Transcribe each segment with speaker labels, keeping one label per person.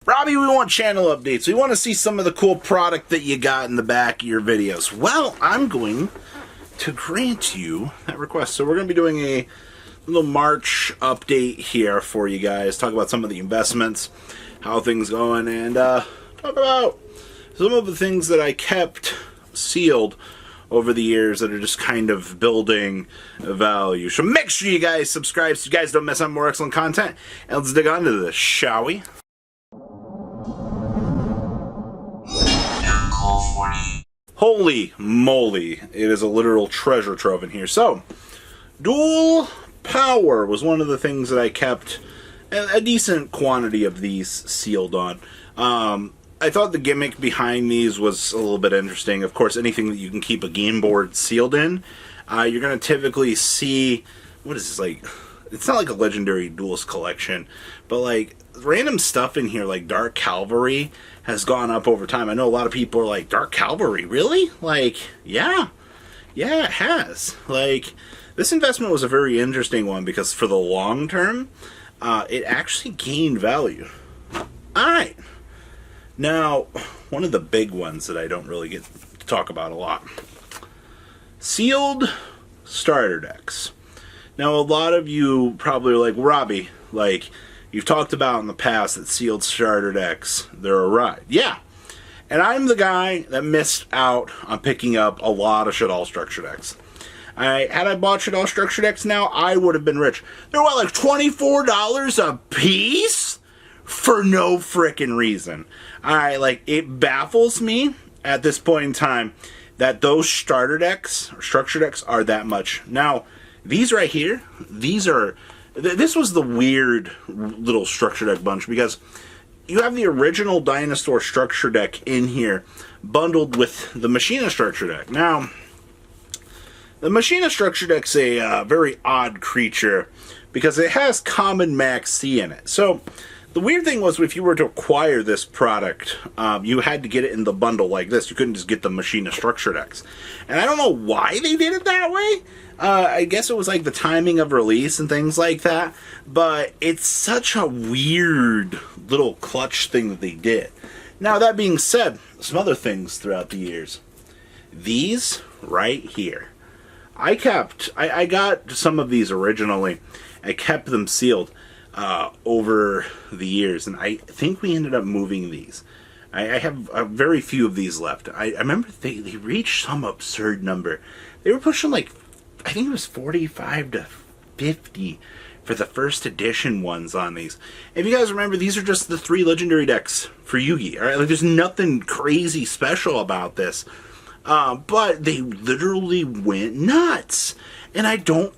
Speaker 1: Robbie, we want channel updates. We want to see some of the cool product that you got in the back of your videos. Well, I'm going to grant you that request. So we're going to be doing a little March update here for you guys. Talk about some of the investments, how things going, and talk about some of the things that I kept sealed over the years that are just kind of building value. So make sure you guys subscribe so you guys don't miss out on more excellent content. And let's dig on to this, shall we? Holy moly, it is a literal treasure trove in here. So, dual power was one of the things that I kept a decent quantity of these sealed on. I thought the gimmick behind these was a little bit interesting. Of course, anything that you can keep a game board sealed in, you're going to typically see, what is this, like, it's not like a Legendary Duelist collection, but like random stuff in here like Dark Cavalry has gone up over time. I know a lot of people are like, Dark Cavalry, really? Like, yeah, it has. Like, this investment was a very interesting one because for the long term, it actually gained value. Alright. Now, one of the big ones that I don't really get to talk about a lot. Sealed starter decks. Now, a lot of you probably are like, Robbie, like, you've talked about in the past that sealed starter decks, they're a ride. Yeah. And I'm the guy that missed out on picking up a lot of Shaddoll structure decks. Had I bought Shaddoll structure decks now, I would have been rich. They're what, like $24 a piece? For no frickin' reason. Alright, like, it baffles me at this point in time that those starter decks, or structure decks, are that much. Now, these right here, this was the weird little structure deck bunch because you have the original Dinosaur structure deck in here bundled with the Machina structure deck. Now, the Machina structure deck's a very odd creature because it has common Max C in it. So, the weird thing was if you were to acquire this product, you had to get it in the bundle like this. You couldn't just get the Machina structure decks. And I don't know why they did it that way. I guess it was like the timing of release and things like that. But it's such a weird little clutch thing that they did. Now, that being said, some other things throughout the years. These right here. I got some of these originally. I kept them sealed over the years. And I think we ended up moving these. I have a very few of these left. I remember they reached some absurd number. They were pushing like, I think it was 45 to 50 for the first edition ones on these. If you guys remember, these are just the 3 legendary decks for Yu-Gi. All right, like there's nothing crazy special about this, but they literally went nuts. And anything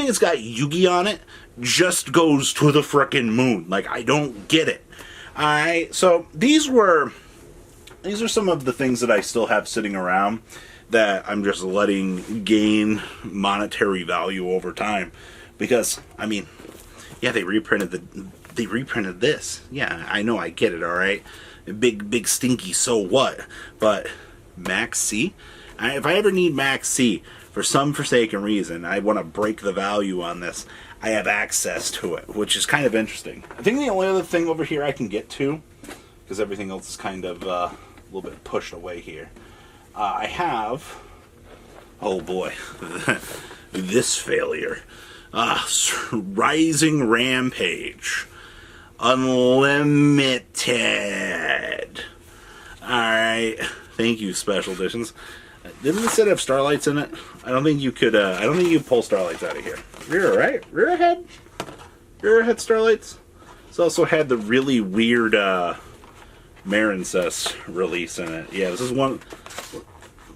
Speaker 1: that's got Yu-Gi on it just goes to the frickin' moon. Like, I don't get it. All right, so these are some of the things that I still have sitting around that I'm just letting gain monetary value over time, because I mean, yeah, they reprinted this. Yeah, I know, I get it. All right, big stinky. So what? But Max C. If I ever need Max C for some forsaken reason, I want to break the value on this. I have access to it, which is kind of interesting. I think the only other thing over here I can get to, because everything else is kind of a little bit pushed away here. I have, oh boy, this failure. Rising Rampage. Unlimited. Alright, thank you, Special Editions. Didn't this set have Starlights in it? I don't think you could, I don't think you pull Starlights out of here. Rear, right? Rear ahead? Rear ahead Starlights? This also had the really weird, Marincess release in it. Yeah, this is one.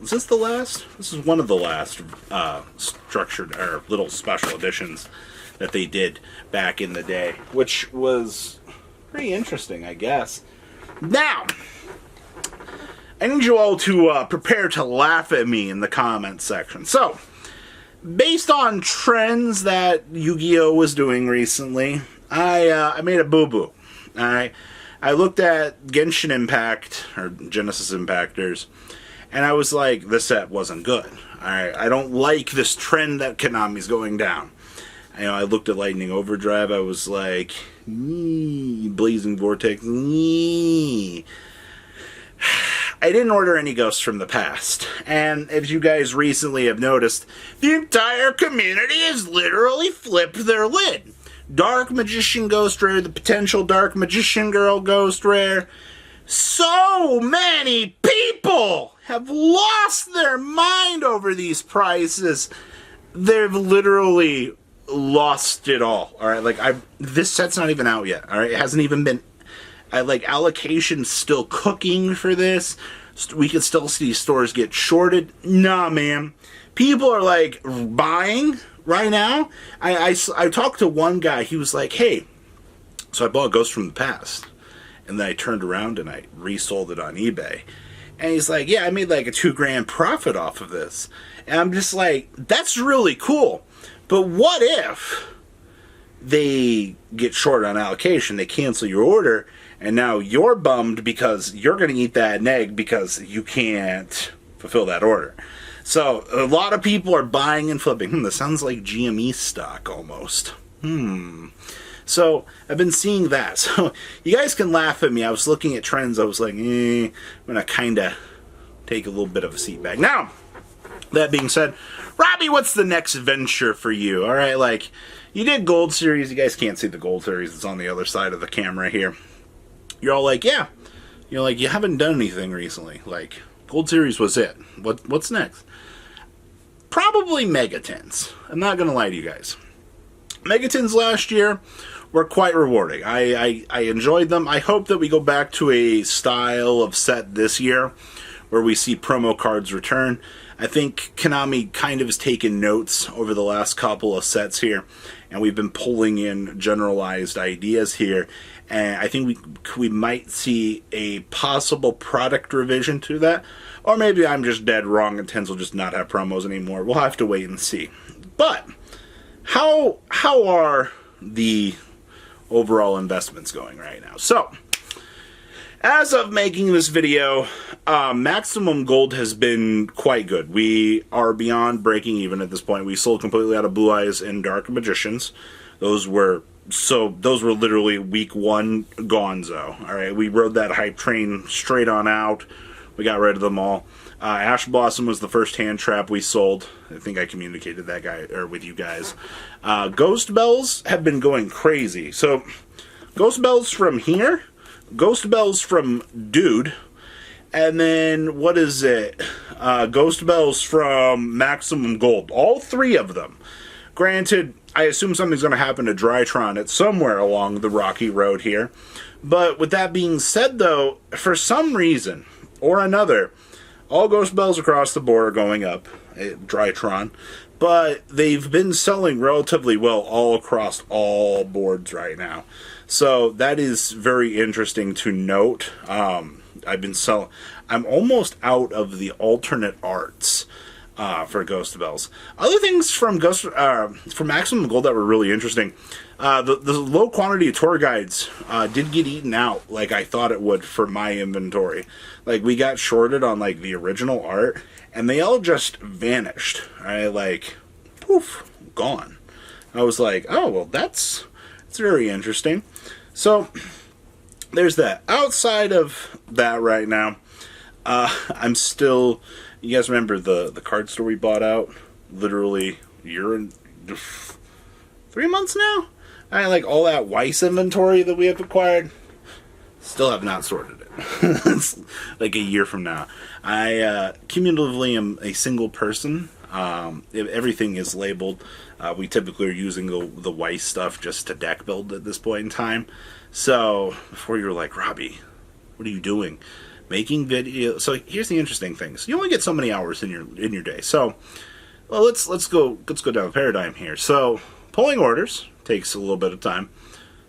Speaker 1: Is this the last? This is one of the last structured or little special editions that they did back in the day, which was pretty interesting, I guess. Now, I need you all to prepare to laugh at me in the comments section. So, based on trends that Yu-Gi-Oh! Was doing recently, I made a boo-boo. Alright? I looked at Genshin Impact, or Genesis Impactors, and I was like, this set wasn't good. I don't like this trend that Konami's going down. I looked at Lightning Overdrive, I was like, Blazing Vortex. I didn't order any Ghosts from the Past. And as you guys recently have noticed, the entire community has literally flipped their lid. Dark Magician Ghost Rare, the potential Dark Magician Girl Ghost Rare. So many people have lost their mind over these prices. They've literally lost it all. All right, like this set's not even out yet. All right, it hasn't even been. Allocation's still cooking for this. We could still see stores get shorted. Nah, man. People are like buying right now. I talked to one guy. He was like, "Hey, so I bought Ghost from the Past, and then I turned around and I resold it on eBay." And he's like, "Yeah, I made like a $2,000 profit off of this." And I'm just like, "That's really cool." But what if they get short on allocation, they cancel your order, and now you're bummed because you're going to eat that egg because you can't fulfill that order? So a lot of people are buying and flipping. This sounds like GME stock almost. So I've been seeing that. So you guys can laugh at me. I was looking at trends. I was like, I'm going to kind of take a little bit of a seat back. Now, that being said, Robbie, what's the next venture for you? All right, like, you did Gold Series. You guys can't see the Gold Series. It's on the other side of the camera here. You're all like, yeah. You're like, you haven't done anything recently. Like, Gold Series was it. What's next? Probably Megatins. I'm not going to lie to you guys. Megatins last year were quite rewarding. I enjoyed them. I hope that we go back to a style of set this year where we see promo cards return. I think Konami kind of has taken notes over the last couple of sets here, and we've been pulling in generalized ideas here, and I think we might see a possible product revision to that, or maybe I'm just dead wrong and Tens will just not have promos anymore. We'll have to wait and see. But how are the overall investments going right now? So, as of making this video, Maximum Gold has been quite good. We are beyond breaking even at this point. We sold completely out of Blue Eyes and Dark Magicians. Those were literally week one gonzo. All right, we rode that hype train straight on out. We got rid of them all. Ash Blossom was the first hand trap we sold. I think I communicated that with you guys. Ghost Bells have been going crazy. So, Ghost Bells from here, Ghost Bells from Dude, and then what is it? Ghost Bells from Maximum Gold. All three of them. Granted, I assume something's going to happen to Drytron at somewhere along the rocky road here. But with that being said, though, for some reason or another, all Ghost Bells across the board are going up at Drytron. But they've been selling relatively well all across all boards right now. So that is very interesting to note. I'm almost out of the alternate arts for Ghost Bells. Other things from Maximum Gold that were really interesting. The low quantity of tour guides did get eaten out like I thought it would for my inventory. Like, we got shorted on like the original art, and they all just vanished. Right, like, poof, gone. I was like, oh well, that's very interesting. So there's that. Outside of that, right now, I'm still. You guys remember the card store we bought out? Literally, 3 months now? I like all that Weiss inventory that we have acquired. Still have not sorted it. It's like a year from now. I cumulatively am a single person. Everything is labeled. We typically are using the Weiss stuff just to deck build at this point in time. So before you're like, Robbie, what are you doing? Making video. So here's the interesting things. You only get so many hours in your day. So, well, let's go down the paradigm here. So, pulling orders takes a little bit of time.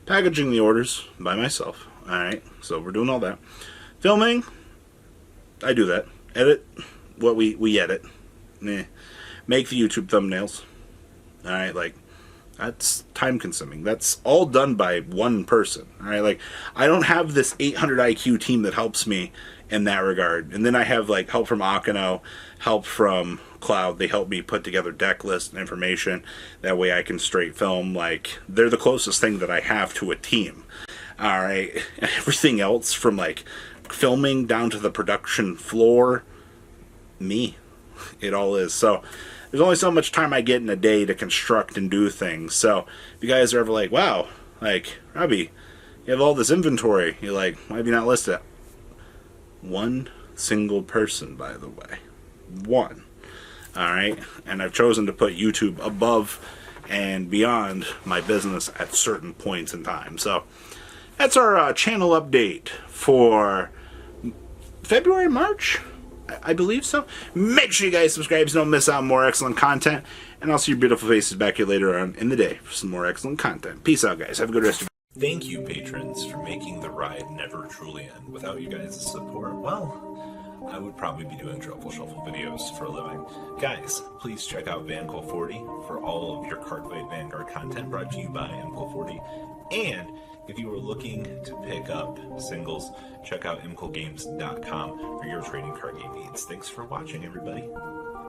Speaker 1: Packaging the orders by myself. All right. So we're doing all that. Filming, I do that. Edit what we edit. Make the YouTube thumbnails. All right, like, that's time consuming. That's all done by one person. All right, like, I don't have this 800 IQ team that helps me in that regard. And then I have like help from Akano, help from Cloud. They help me put together deck lists and information. That way I can straight film. Like, they're the closest thing that I have to a team. All right. Everything else from like filming down to the production floor, me. It all is. So there's only so much time I get in a day to construct and do things. So if you guys are ever like, wow, like, Robbie, you have all this inventory. You're like, why have you not listed it? One single person, by the way. One. Alright? And I've chosen to put YouTube above and beyond my business at certain points in time. So that's our channel update for February, March? I believe so. Make sure you guys subscribe so don't miss out on more excellent content. And I'll see your beautiful faces back here later on in the day for some more excellent content. Peace out, guys. Have a good rest of your day.
Speaker 2: Thank you, patrons, for making the ride never truly end. Without you guys' support, well, I would probably be doing Truffle Shuffle videos for a living. Guys, please check out VanCool40 for all of your Cardfight Vanguard content brought to you by MCool40. And if you are looking to pick up singles, check out mcoolgames.com for your trading card game needs. Thanks for watching, everybody.